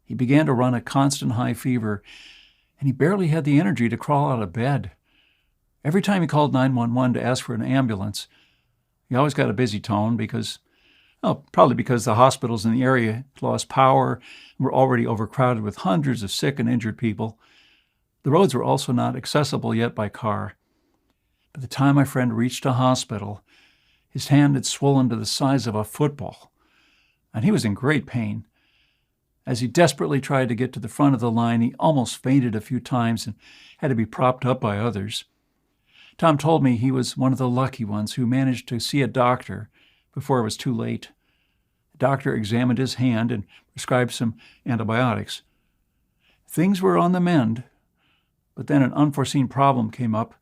He began to run a constant high fever, and he barely had the energy to crawl out of bed. Every time he called 911 to ask for an ambulance, he always got a busy tone probably because the hospitals in the area had lost power and were already overcrowded with hundreds of sick and injured people. The roads were also not accessible yet by car. By the time my friend reached a hospital, his hand had swollen to the size of a football, and he was in great pain. As he desperately tried to get to the front of the line, he almost fainted a few times and had to be propped up by others. Tom told me he was one of the lucky ones who managed to see a doctor before it was too late. The doctor examined his hand and prescribed some antibiotics. Things were on the mend, but then an unforeseen problem came up.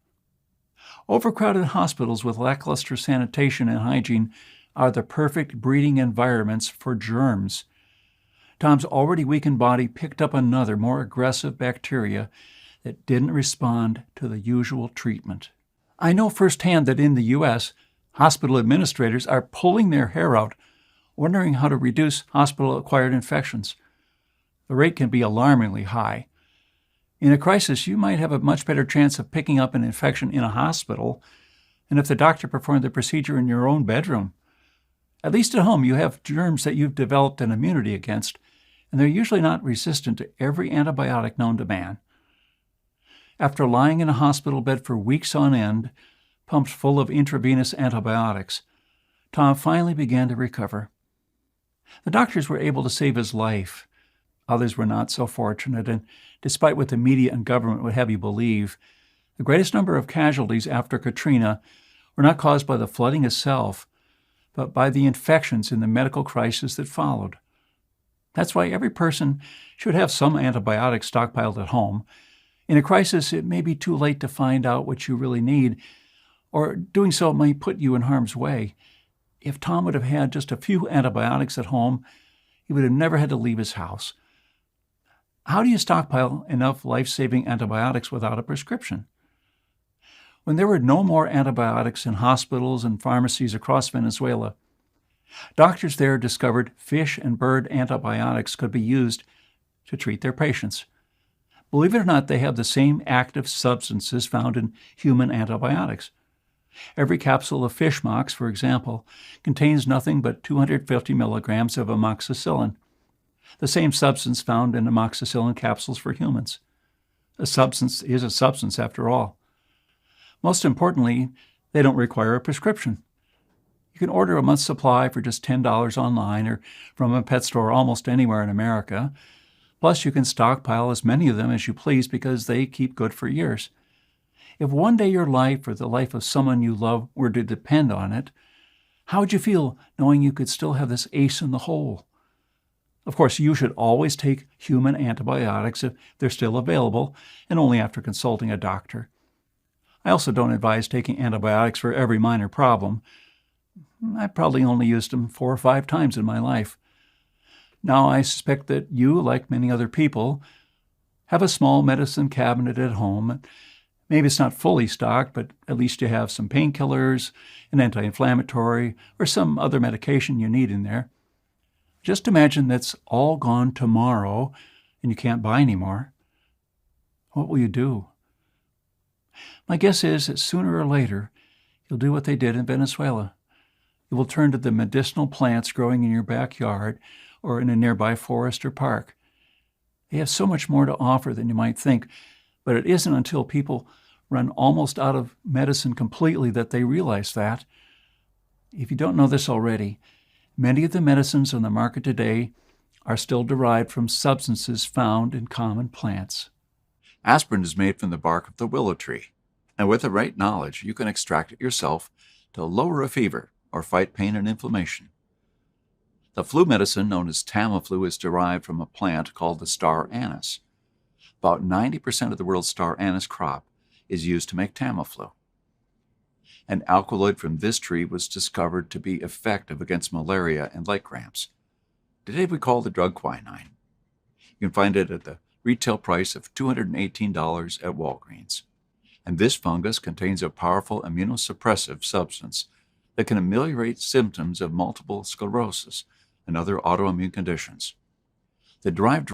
Overcrowded hospitals with lackluster sanitation and hygiene are the perfect breeding environments for germs. Tom's already weakened body picked up another, more aggressive bacteria that didn't respond to the usual treatment. I know firsthand that in the U.S., hospital administrators are pulling their hair out, wondering how to reduce hospital-acquired infections. The rate can be alarmingly high. In a crisis, you might have a much better chance of picking up an infection in a hospital than if the doctor performed the procedure in your own bedroom. At least at home, you have germs that you've developed an immunity against, and they're usually not resistant to every antibiotic known to man. After lying in a hospital bed for weeks on end, pumped full of intravenous antibiotics, Tom finally began to recover. The doctors were able to save his life. Others were not so fortunate, and despite what the media and government would have you believe, the greatest number of casualties after Katrina were not caused by the flooding itself, but by the infections in the medical crisis that followed. That's why every person should have some antibiotics stockpiled at home. In a crisis, it may be too late to find out what you really need, or doing so may put you in harm's way. If Tom would have had just a few antibiotics at home, he would have never had to leave his house. How do you stockpile enough life-saving antibiotics without a prescription? When there were no more antibiotics in hospitals and pharmacies across Venezuela, doctors there discovered fish and bird antibiotics could be used to treat their patients. Believe it or not, they have the same active substances found in human antibiotics. Every capsule of fish mox, for example, contains nothing but 250 milligrams of amoxicillin, the same substance found in amoxicillin capsules for humans. A substance is a substance after all. Most importantly, they don't require a prescription. You can order a month's supply for just $10 online or from a pet store almost anywhere in America. Plus, you can stockpile as many of them as you please because they keep good for years. If one day your life or the life of someone you love were to depend on it, how would you feel knowing you could still have this ace in the hole? Of course, you should always take human antibiotics if they're still available, and only after consulting a doctor. I also don't advise taking antibiotics for every minor problem. I probably only used them 4 or 5 times in my life. Now, I suspect that you, like many other people, have a small medicine cabinet at home. Maybe it's not fully stocked, but at least you have some painkillers, an anti-inflammatory, or some other medication you need in there. Just imagine that's all gone tomorrow and you can't buy any more. What will you do? My guess is that sooner or later, you'll do what they did in Venezuela. You will turn to the medicinal plants growing in your backyard or in a nearby forest or park. They have so much more to offer than you might think, but it isn't until people run almost out of medicine completely that they realize that. If you don't know this already, many of the medicines on the market today are still derived from substances found in common plants. Aspirin is made from the bark of the willow tree, and with the right knowledge, you can extract it yourself to lower a fever or fight pain and inflammation. The flu medicine known as Tamiflu is derived from a plant called the star anise. About 90% of the world's star anise crop is used to make Tamiflu. An alkaloid from this tree was discovered to be effective against malaria and leg cramps. Today we call the drug quinine. You can find it at the retail price of $218 at Walgreens. And this fungus contains a powerful immunosuppressive substance that can ameliorate symptoms of multiple sclerosis and other autoimmune conditions. The derived